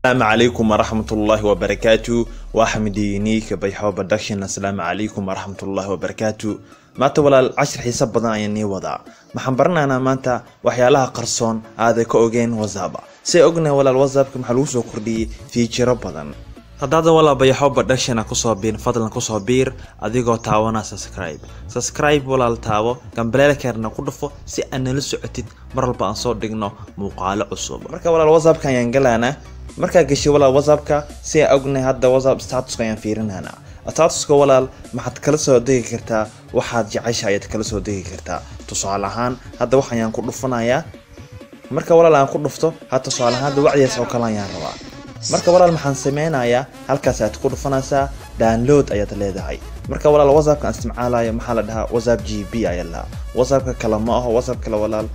السلام عليكم ورحمة الله وبركاته. وأحمد ينيك بيحو بدكشن. السلام عليكم ورحمة الله وبركاته. ما تولى العشر حساب بدنا يعني وضع محنبرنا أنا ما أنت وحيالها قرصون هذا كوجين وزابا سيأجنا ولا الوزاب كمحلوس وكردي في شرب بدن هذا ولا بيحو بدكشن كصابين فضلا كصابير أديكو تاونا سبسكرايب ولا التاو كان بلالك يرنا قدفو سي أن لسعتت مرة بانصور دقنا مقالة عصوبة مركا ولا الوزاب كان ينقلنا markaa gashay walaal WhatsApp-ka si ay ognahay hadda WhatsApp status-ka ayaan fiirinayna status-ka walaal maxaad kala soo degi kartaa waxaad jeceshahay aad kala soo degi kartaa tusaale ahaan hadda waxaan ku dhufanayaa marka walaal aan ku dhufto hadda tusaale ahaan hadda wacdiyaas oo kale ayaan rabaa marka walaal maxaan sameynayaa halkaas aad ku dhufanaysaa download ayaad leedahay marka walaal WhatsApp-ka aan isticmaalayo maxaa la dhahaa WhatsApp GB ayaa la WhatsApp-ka kala ma aha WhatsApp kala walaal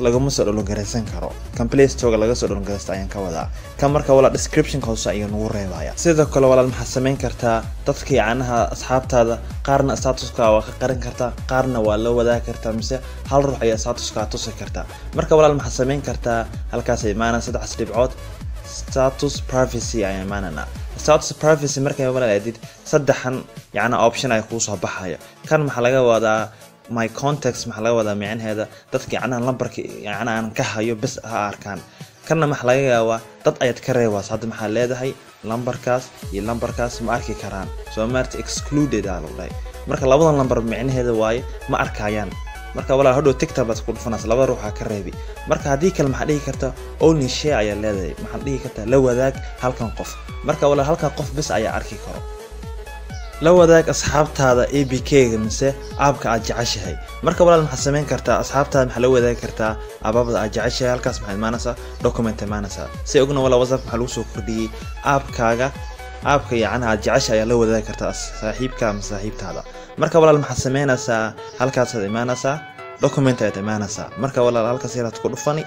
laguma soo dhulgareysan karo kan Play Store laga soo dhulgareysta ayaan ka wadaa kan marka wala description hoose ayaan ugu reebaya sidoo kale walaal maxaa sameyn kartaa dadka yaanaha asxaabtaada qaarna statuska waa ka qaran kartaa qaarna waa la wadaag kartaa mise hal ruux ayaa statuska tusi kartaa marka walaal maxaa sameyn kartaa halkaas ay maana saddex dhibcood status privacy ayaan maanana status privacy marka walaal edit saddexan yaana option ay ku soo baxayo kan maxaa laga wadaa my contacts maxaa laga wadaa micnaheeda dadka yacnaa lambarka yacnaa aan ka hayo bas ha arkaan kana maxaa laga yaabaa dad ayaad ka reebaas hadda maxaa leedahay lambarkaas iyo lambarkaas ma arki karaan soo maarta excluded aa lagu marka labadan lambar micnaheeda waaye ma arkayaan marka walaal hadhow TikTok baad ku dhufanaas laba ruux ka reebi marka haddii kale maxaa dhihi kartaa only share ayaa leedahay maxaa dhihi kartaa la wadaag halkan qof marka walaal halkan qof bas ayaa arki karo la wadaag asxaabtaada APK-ga mise aabka aad jeceshahay marka walaal maxaa sameyn kartaa asxaabtaada maxaa la wadaagi kartaa aabada aad jeceshahay halkaas maxay imaanaysaa document imaanaysaa si ogna walaal WhatsApp maxaa lagu soo kordhiyay aabka yacnaa aad jeceshahay ayaa la wadaagi kartaa saaxiibka ama saaxiibtaada marka walaal maxaa sameynaysaa halkaas aad imaanaysaa document aad imaanaysaa marka walaal halkaas yaraad ku dhufani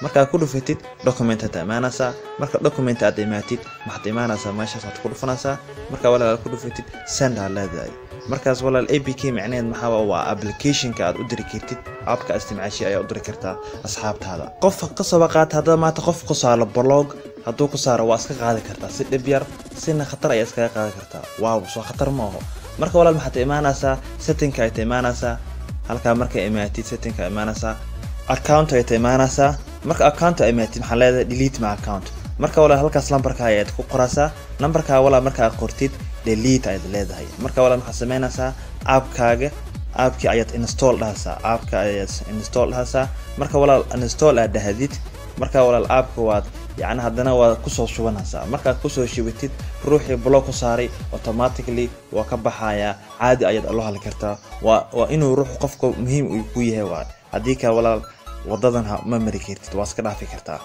marka ku dhufatid document aad imaanaysaa marka document aad imaatid maxaad imaanaysaa meeshaas aad ku dhufanaysaa marka walaal ku dhufatid send aad leedahay markaas walaal APK macnaheed maxaa waa application-ka aad u diri kartid aabka isticmaashay ayaa u diri kartaa asxaabtaada qof ka soo qaat hadda maanta qof ku saaro blog hadduu ku saaro waa iska qaadi kartaa si dhib yar sina khatar ayaa iska qaadi kartaa waaw soo khatar ma aha marka walaal maxaad imaanaysaa setting-ka aad imaanaysaa halka marka imaatid setting-ka imaanaysaa account aad imaanaysaa marka account ay imaatid maxaa leedahay delete my account marka walaal halkaas lambarka ayaad ku qoraysaa lambarka walaal marka aad qortid delete ayaad leedahay marka walaal maxaa sameynaysaa aabkii ayaad install dhahaysaa marka walaal install aad dhahdid marka walaal aabka waad yacni haddana waa ku soo shubanaysaa markaad ku soo shubatid ruuxii block ku saaray automatically waa ka baxaya caadi ayaad loo heli kartaa waa inuu ruux qofka muhiim u ku yahay waa haddii ka walaal wadadan ma mari kartid waa iska dhaafi kartaa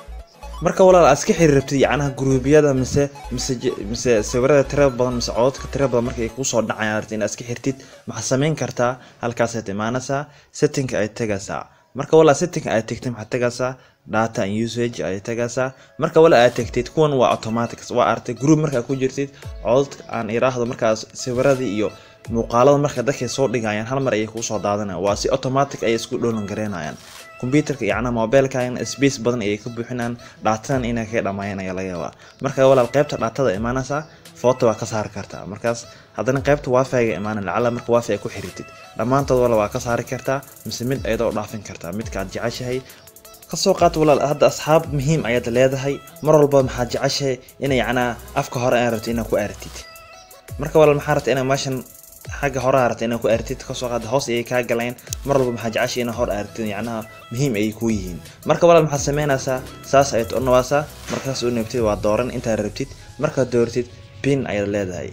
marka walaal aad iska xiriirtid yacnaha gruubiyada mise sawirada tirada badan mise codadka tirada badan markay ku soo dhacayaan inaad iska xirtid maxaa sameyn kartaa halkaas aad imaanaysaa setting ay tagaysaa marka walaal setting ay tagtay maxaa tagaysaa data and usage ay tagaysaa marka walaal aad tagtid kuwan waa automatic waa artay group marka ku jirtid codadka aan iraahdo markaas sawirada iyo muuqaalada marka dadka soo dhigayaan hal mar ay ku soo daadanayaan waa si automatic ay isku dhoolan gareynayaan computerka yacnaa mobileka in space badan ay ka buuxinaan datadan inay ka dhamayaan ayaa laga yaabaa marka walaal qaybta datada imaanaysaa photo waa ka saari kartaa markaas haddana qaybta wifi-ga imaanay lacala marka wifi ay ku xiriirtid dhammaantood walaal waa ka saari kartaa mise mid ayadoo dhaafin kartaa midka aad jeceshahay kasoo qaat walaal hadda asxaab muhiim ayaad leedahay mar walba maxaad jeceshahay inay yacnaa afka hore aan rabto inaad ku aragtid marka walaal maxaa rabta inaa meeshan xagga hore aragtay inaad ku aragtid kasoo qaad hoos ay ka galeen mar walba maxaa jeceshahay inaad hor aragtid yacnaa muhiim ay ku yihiin marka walaal maxaa sameynaysaa saas ayaad u nawaasaa markaas u neebtid waa dooran intaad rabtid markaad doortid pin ayaad leedahay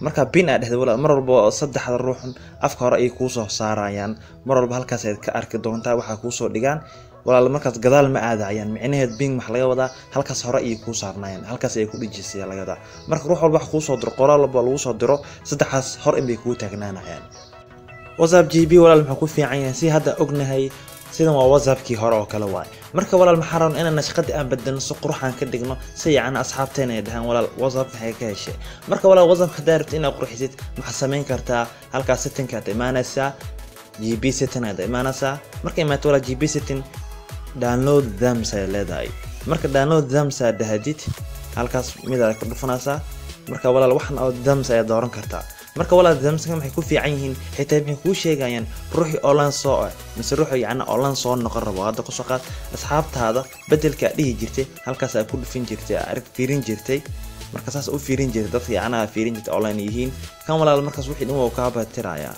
marka pin aad dhahdo walaal mar walba saddexda ruuxun afka hore ay ku soo saarayaan mar walba halkaas aad ka arki doontaa waxa ku soo dhigaan walaal markaas gadaal ma aadayaan micnaheed ping wax laga wadaa halkaas hore ay ku saarnayaan halkaas ay ku dhijisay laga wadaa marka ruux walba wax ku soo diro qoraal walba lagu soo diro saddexaas hor in bay ku taagnaanayaan WhatsApp GB walaal maxaa ku fiican yahay si hadda ognahay sidan waa WhatsApp-kii hore oo kale waay marka walaal maxaa rabnaa inaan nashqadii aan badalno si qurxan ka dhigno si yacni asxaabteena ay dhahaan walaal WhatsApp maxay ka heshay marka walaal WhatsApp hadaa rabtid inaad qurxisid maxaa sameyn kartaa halkaas setting-ka aad imaanaysaa GB setting aad imaanaysaa marka imaad walaal GB setting download them say leedahay marka download them sa dhahdid halkaas mid aad ku dhufanaysaa marka walaal waxan oo dams ayaa dooran kartaa marka walaal damskan waxay ku fiican yihiin xitaa waxay ku sheegayaan ruuxi online soo mise ruuxi yacni online soo noqon rabo hadda ku soo qaad asxaabtaada bedelka dhihi jirtay halkaas ay ku dhufin jirtay arag fiirin jirtay marka saas u fiirin jirtay dadka yacni fiirin jirtay online yihiin kan walaal markaas wixii dhan waa ka baatiraaya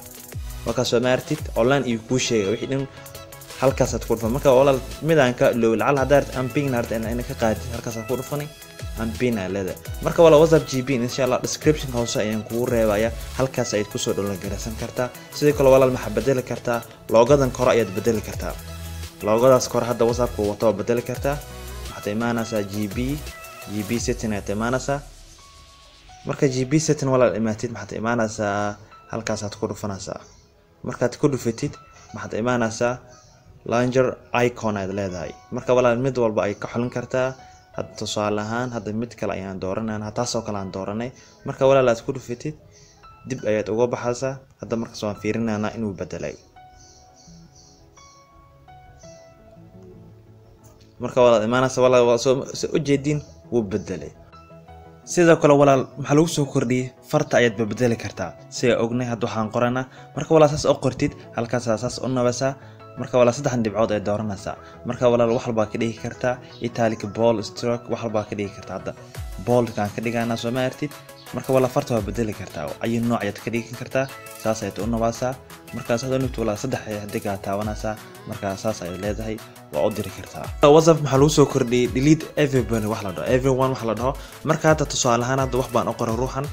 marka soo maartid online iyo ku sheegay wixii dhan halkaas aad ku dhufan marka walaal midaan ka low lacal hadaad amping nart in ka qaadid halkaas aad ku dhufanay amping leeda marka walaal WhatsApp GB insha Allah description hoose ayaan kugu reebaya halkaas ayaad ku soo download garaysan kartaa sidoo kale walaal ma bedeli kartaa loogadan kor ayaad bedeli kartaa loogadaas kor hadda WhatsApp ku wato bedeli kartaa waxaad imaanaysaa GB setting ayaad imaanaysaa marka GB setting walaal imaatid maxaad imaanaysaa halkaas aad ku dhufanaysaa markaad ku dhufatid maxaad imaanaysaa launcher icon aad leedahay marka walaal mid walba ay ka xulin kartaa hadda tusaale ahaan hadda mid kale ayaan dooranayna taasoo kale aan dooranay marka walaal aad ku dhufatid dib ayaad uga baxaysaa hadda markaas waan fiirinaynaa inuu bedelay marka walaal imaanaysaa walaal soo u jeedin wuu bedelay sidoo kale walaal maxaa lagu soo kordhiyay farta ayaad bedeli kartaa si ay ognay hadda waxaan qoranaa marka walaal saas oo qortid halkaas saas u nabasaa marka walaal saddex dhibcood ay dooranaysaa marka walaal wax walba ka dhigi kartaa italic ball stroke wax walba ka dhigi kartaa hadda ball kan ka dhigana soo maartid marka walaal farta waa bedeli kartaa ay nooc ayaad ka dhigi kartaa saas ay u nabasaa marka saas oo nugto walaal saddex xidig aad taabanaysaa marka saas ay leedahay waa u diri kartaa WhatsApp maxaa lagu soo kordhiyay delete everyone wax la dhaho everyone wax la dhaho marka hadda tusaale ahaan hadda wax baan u qoray ruuxan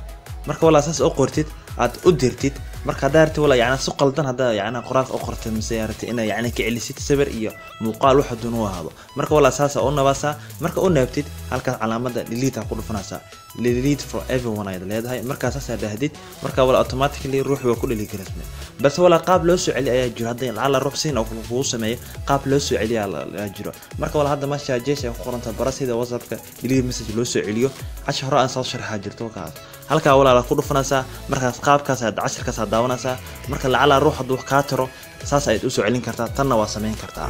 marka walaal saas oo qortid aad u dirtid marka daarti wala yaana si qaldan hada yaana qoraal oo qortay misaarti ina yaana ka celisid sawir iyo muuqaal wax doon u ahaado marka wala saasa oo nabasa marka oo naabtid halka calaamada delete ku dhufanaysa delete for everyone ay leedahay marka saasa dahdid marka wala automatically ruux waa ku dhali kartaa bas wala qaab loo soo celi ayaa jiro hadda la ruux siin oo ku sameeyo qaab loo soo celi ayaa jiro marka wala hadda ma shaajeesh ay qoranta barasida WhatsApp-ka delete message loo soo celiyo casharo aan soo sharxaa jirto kaas halka wala ku dhufanaysa markaas qaabkaas aad casharkaas daawanaysa marka lacala ruux haduu ka tiro saas ay u soo celin kartaa tanna waa sameyn kartaa